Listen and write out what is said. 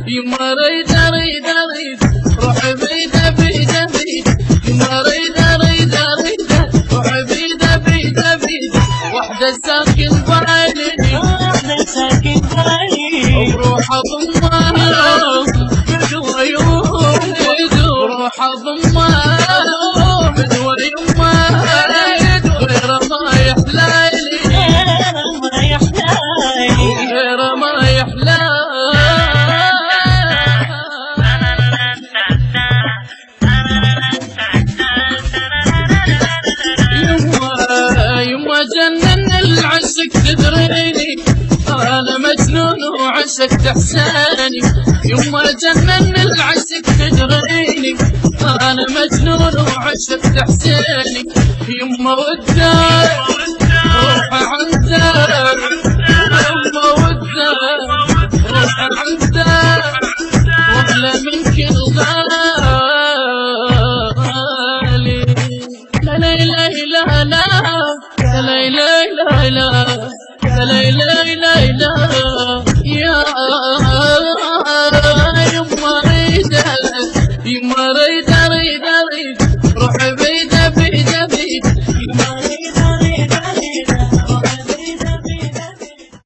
يما ريدة ريدة ريدة روح بيدة بيدة بيدة يما ريدة ريدة ريدة روح بيدة بيدة بيدة وحدة ساكن بالي وروح اضمها بدوى وروح اضمها بدوى يما غير ما يحلالي غير ما يحلالي جنن العشق تدريني انا مجنون وعشق تحساني يما جنن العشق تدريني انا مجنون وعشق تحساني يما ودك روح عندك يما ودك روح عندك واغلى من كل غالي لا لا لا لا لا لا لا لا لا لا يا يما ريدة يما ريدة